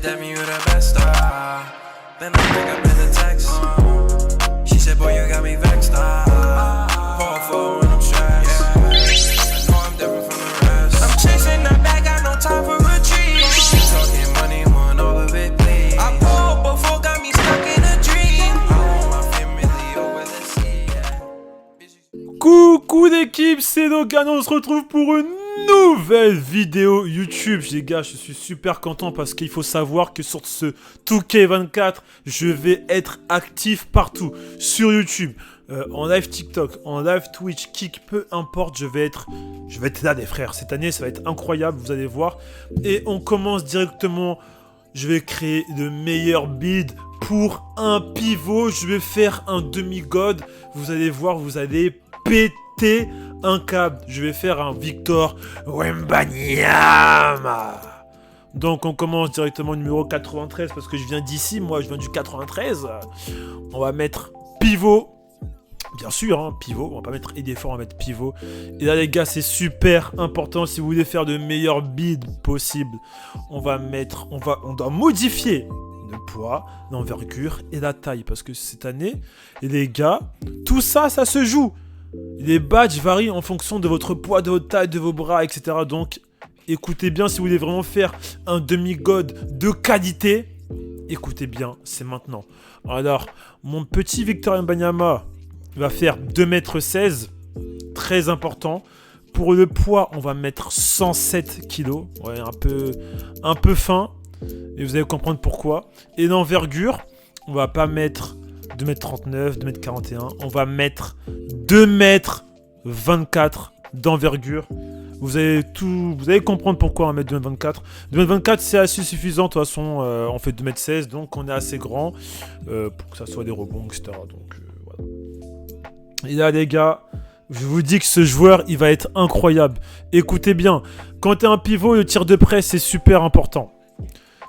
that mean you the best star. Then I think I made the text. She said, boy, you got me vexed. Fall for when I'm stressed. I know I'm different from the rest. I'm chasing that bag, got no time for retreat. She talking money, want all of it, please. I pulled before, got me stuck in a dream. I want my family over the sea, yeah. Coucou l'équipe, c'est Logan, on se retrouve pour une nouvelle vidéo YouTube. Les gars, je suis super content parce qu'il faut savoir que sur ce 2K24, je vais être actif partout. Sur YouTube, en live TikTok, en live Twitch, Kick, peu importe, je vais être là les frères. Cette année, ça va être incroyable, vous allez voir. Et on commence directement, je vais créer le meilleur build pour un pivot. Je vais faire un demi-god, vous allez voir, vous allez péter un câble. Je vais faire un Victor Wembanyama. Donc on commence directement numéro 93 parce que je viens d'ici, moi je viens du 93. On va mettre pivot. Bien sûr, hein, pivot. On va pas mettre aide fort, on va mettre pivot. Et là les gars, c'est super important si vous voulez faire de meilleurs builds possibles. On doit modifier le poids, l'envergure et la taille parce que cette année, les gars, tout ça, ça se joue. Les badges varient en fonction de votre poids, de votre taille, de vos bras, etc. Donc, écoutez bien, si vous voulez vraiment faire un demi-god de qualité, écoutez bien, c'est maintenant. Alors, mon petit Victor Wembanyama va faire 2,16 m, très important. Pour le poids, on va mettre 107 kg, ouais, un peu fin, et vous allez comprendre pourquoi. Et l'envergure, on va pas mettre 2,39 m, 2,41 m, on va mettre 2,24 m d'envergure. Vous allez comprendre pourquoi on va mettre 2,24 m. 2,24 m, c'est assez suffisant. De toute façon, on fait 2,16 m, donc on est assez grand pour que ça soit des rebonds, etc. Donc, voilà. Et là, les gars, je vous dis que ce joueur, il va être incroyable. Écoutez bien, quand tu es un pivot, le tir de près, c'est super important.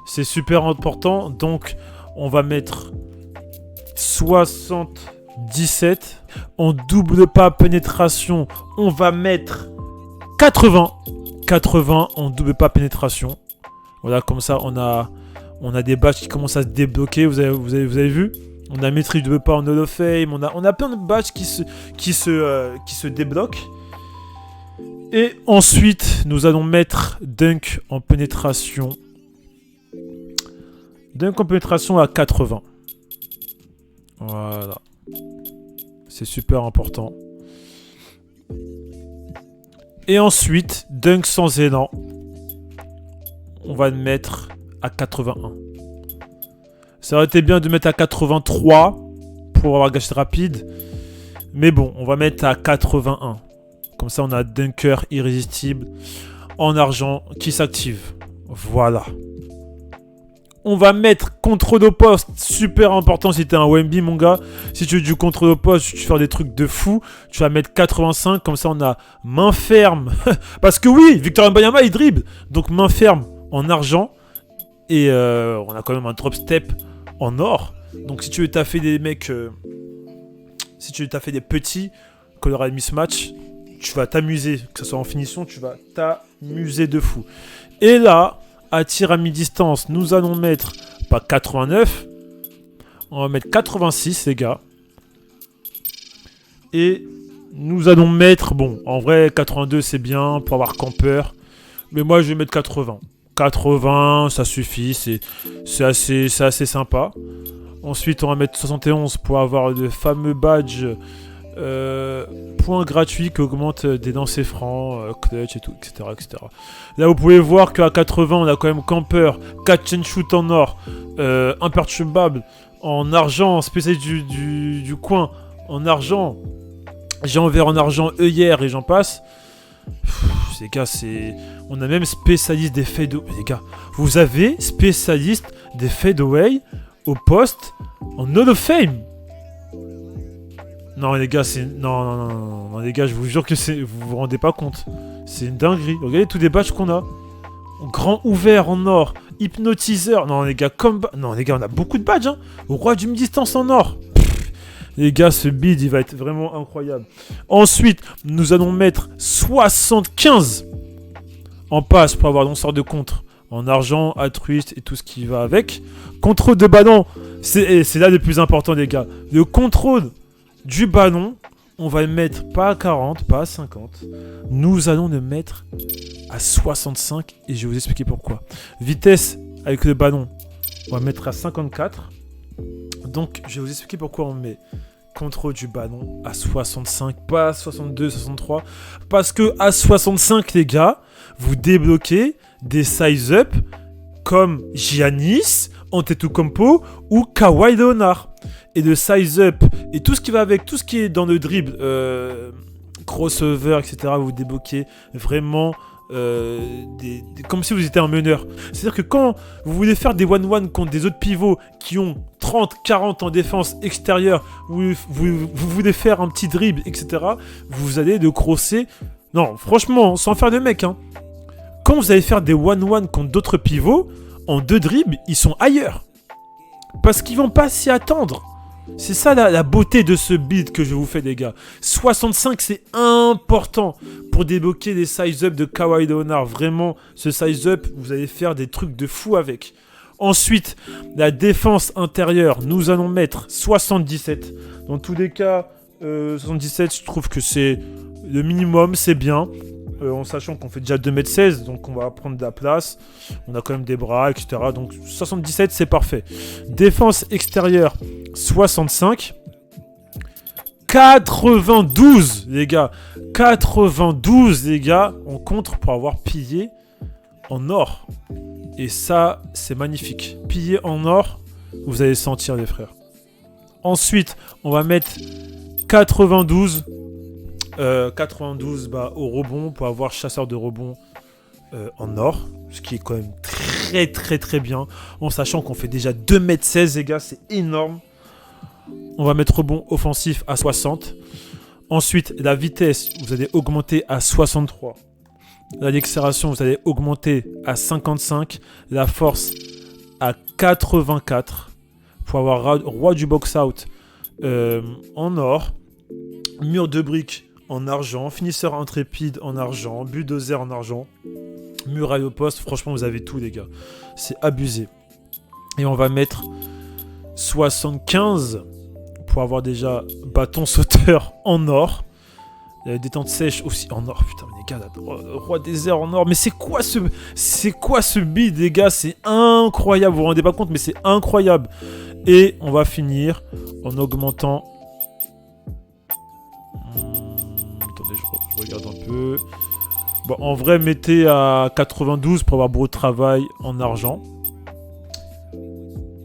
C'est super important, donc on va mettre 77. En double pas pénétration, on va mettre 80 en double pas pénétration. Voilà, comme ça on a des badges qui commencent à se débloquer. Vous avez vu, on a maîtrise double pas en Hall of Fame, on a plein de badges qui se débloquent. Et ensuite nous allons mettre dunk en pénétration à 80. Voilà. C'est super important. Et ensuite, dunk sans élan. On va le mettre à 81. Ça aurait été bien de mettre à 83 pour avoir gâché rapide. Mais bon, on va mettre à 81. Comme ça, on a dunker irrésistible en argent qui s'active. Voilà. On va mettre contrôle au poste, super important si t'es un Wemby mon gars. Si tu veux du contrôle au poste, tu fais des trucs de fou. Tu vas mettre 85, comme ça on a main ferme. Parce que oui, Victor Wembanyama il dribble. Donc main ferme en argent. Et on a quand même un drop step en or. Donc si tu veux taffer des mecs, si tu veux taffer des petits, quand il y aura le mismatch, tu vas t'amuser. Que ce soit en finition, tu vas t'amuser de fou. Et là, à tir à mi-distance, nous allons mettre, pas 89, on va mettre 86, les gars. Et nous allons mettre, bon, en vrai, 82, c'est bien pour avoir campeur. Mais moi, je vais mettre 80. 80, ça suffit, c'est assez sympa. Ensuite, on va mettre 71 pour avoir le fameux badge points gratuits qui augmentent des lancers francs, clutch et tout, etc., etc. Là, vous pouvez voir qu'à 80, on a quand même camper, catch and shoot en or, imperturbable en argent, spécialiste du coin en argent, géant vert en argent, œillère et j'en passe. Les gars, on a même spécialiste des fadeaway. Les gars, vous avez spécialiste des fadeaway au poste en Hall of Fame. Non les gars, non les gars, je vous jure que vous vous rendez pas compte. C'est une dinguerie. Regardez tous les badges qu'on a. Grand ouvert en or, hypnotiseur. Non les gars, non les gars, on a beaucoup de badges hein. Roi du mi-distance en or. Les gars, ce build, il va être vraiment incroyable. Ensuite, nous allons mettre 75 en passe pour avoir lanceur de contre en argent, altruiste et tout ce qui va avec. Contrôle de ballon, c'est là le plus important, les gars. Le contrôle du ballon, on va le mettre pas à 40, pas à 50. Nous allons le mettre à 65 et je vais vous expliquer pourquoi. Vitesse avec le ballon, on va mettre à 54. Donc, je vais vous expliquer pourquoi on met contrôle du ballon à 65, pas à 62, 63. Parce que à 65, les gars, vous débloquez des size-up comme Giannis, Antetokounmpo ou Kawhi Leonard. Et le size-up et tout ce qui va avec, tout ce qui est dans le dribble, crossover, etc., vous débloquez vraiment comme si vous étiez un meneur. C'est-à-dire que quand vous voulez faire des 1-1 contre des autres pivots qui ont 30, 40 en défense extérieure, vous voulez faire un petit dribble, etc., vous allez le crosser. Non, franchement, sans faire de mec, hein. Quand vous allez faire des 1-1 contre d'autres pivots, en 2 dribbles, ils sont ailleurs. Parce qu'ils vont pas s'y attendre. C'est ça la beauté de ce build que je vous fais, les gars. 65, c'est important pour débloquer les size-up de Kawhi Leonard. Vraiment, ce size-up, vous allez faire des trucs de fou avec. Ensuite, la défense intérieure, nous allons mettre 77. Dans tous les cas, 77, je trouve que c'est le minimum, c'est bien. En sachant qu'on fait déjà 2,16 m, donc on va prendre de la place. On a quand même des bras, etc. Donc 77, c'est parfait. Défense extérieure, 65. 92, les gars. 92, les gars, on contre pour avoir pillé en or. Et ça, c'est magnifique. Pillé en or, vous allez sentir, les frères. Ensuite, on va mettre 92. 92 au rebond pour avoir chasseur de rebond en or, ce qui est quand même très très très bien, en sachant qu'on fait déjà 2,16 m, les gars, c'est énorme. On va mettre rebond offensif à 60. Ensuite, la vitesse, vous allez augmenter à 63. L'accélération, vous allez augmenter à 55. La force à 84 pour avoir roi du box-out en or. Mur de briques en argent, finisseur intrépide en argent, bulldozer en argent, muraille au poste, franchement vous avez tout, les gars. C'est abusé. Et on va mettre 75 pour avoir déjà bâton sauteur en or. Détente sèche aussi en or. Putain, les gars, là, roi des airs en or. Mais c'est quoi ce build, les gars? C'est incroyable. Vous vous rendez pas compte, mais c'est incroyable. Et on va finir en augmentant. Attendez, je regarde un peu. Bon, en vrai, mettez à 92 pour avoir beaucoup de travail en argent.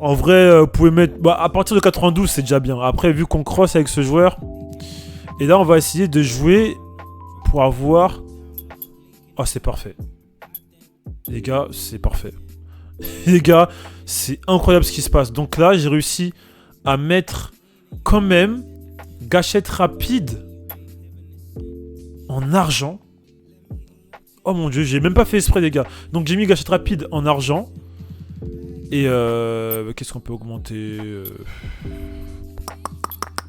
En vrai, vous pouvez mettre... à partir de 92, c'est déjà bien. Après, vu qu'on cross avec ce joueur... Et là, on va essayer de jouer pour avoir... Oh, c'est parfait. Les gars, c'est parfait. Les gars, c'est incroyable ce qui se passe. Donc là, j'ai réussi à mettre quand même gâchette rapide en argent. Oh mon dieu, j'ai même pas fait exprès, les gars. Donc j'ai mis gâchette rapide en argent. Et qu'est-ce qu'on peut augmenter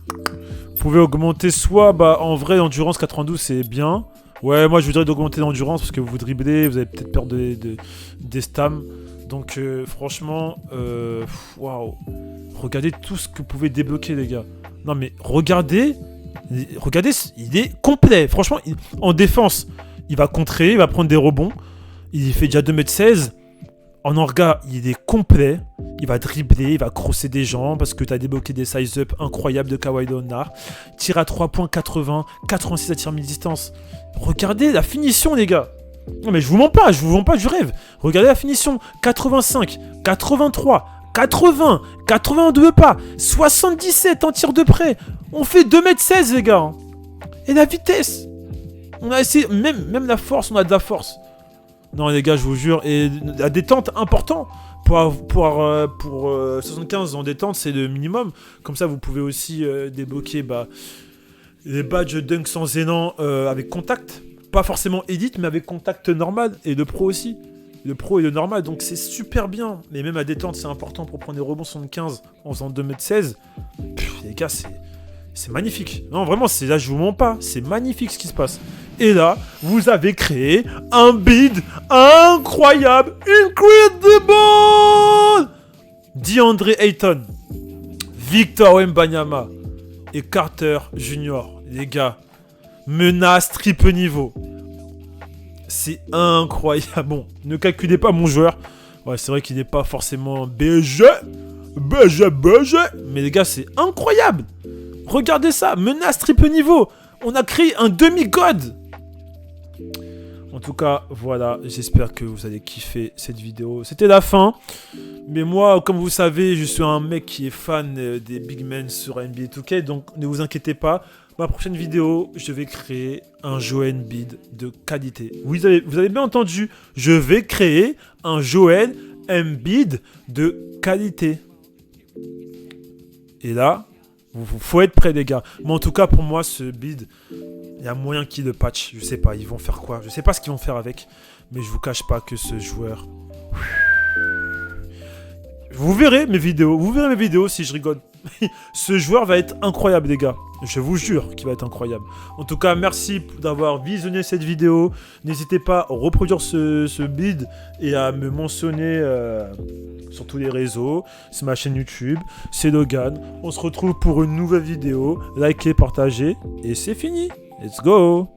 Vous pouvez augmenter soit, en vrai, l'endurance 92, c'est bien. Ouais, moi, je voudrais d'augmenter l'endurance parce que vous dribblez, vous avez peut-être peur des stams. Donc, franchement, waouh. Regardez tout ce que vous pouvez débloquer, les gars. Non, mais regardez, il est complet. Franchement, en défense, il va contrer, il va prendre des rebonds. Il fait déjà 2,16 m. En orga, il est complet. Il va dribbler, il va crosser des gens parce que tu as débloqué des size-up incroyables de Kawhi Leonard. Tir à 3 points, 80, 86 à tir mi-distance. Regardez la finition, les gars. Non mais je vous mens pas, je vous vends pas du rêve. Regardez la finition. 85, 83, 80, 82 pas, 77 en tir de près. On fait 2,16 m, les gars. Et la vitesse. On a essayé, même la force, on a de la force. Non les gars, je vous jure. Et la détente, important. Pour 75 en détente, c'est le minimum. Comme ça, vous pouvez aussi débloquer les badges dunk sans élan avec contact. Pas forcément edit, mais avec contact normal. Et le pro aussi. Le pro et le normal. Donc c'est super bien. Mais même la détente, c'est important pour prendre des rebonds 75 en faisant 2,16 m. Les gars, c'est magnifique. Non, vraiment, là, je vous mens pas. C'est magnifique ce qui se passe. Et là, vous avez créé un bid incroyable, incredible, DeAndre Ayton, Victor Wembanyama et Carter Jr. Les gars, menace triple niveau. C'est incroyable. Bon, ne calculez pas mon joueur. Ouais, c'est vrai qu'il n'est pas forcément BG. Mais les gars, c'est incroyable. Regardez ça, menace triple niveau. On a créé un demi-god. En tout cas, voilà, j'espère que vous allez kiffer cette vidéo. C'était la fin. Mais moi, comme vous savez, je suis un mec qui est fan des big men sur NBA 2K. Donc, ne vous inquiétez pas. Ma prochaine vidéo, je vais créer un Joel Embiid de qualité. Vous avez bien entendu. Je vais créer un Joel Embiid de qualité. Et là, faut être prêt, les gars. Mais en tout cas, pour moi, ce bid, il y a moyen qu'ils le patch. Je sais pas, ils vont faire quoi. Je sais pas ce qu'ils vont faire avec. Mais je vous cache pas que ce joueur... Vous verrez mes vidéos si je rigole. Ce joueur va être incroyable, les gars. Je vous jure qu'il va être incroyable. En tout cas, merci d'avoir visionné cette vidéo. N'hésitez pas à reproduire ce bid et à me mentionner sur tous les réseaux. C'est ma chaîne YouTube. C'est Logan. On se retrouve pour une nouvelle vidéo. Likez, partagez. Et c'est fini. Let's go!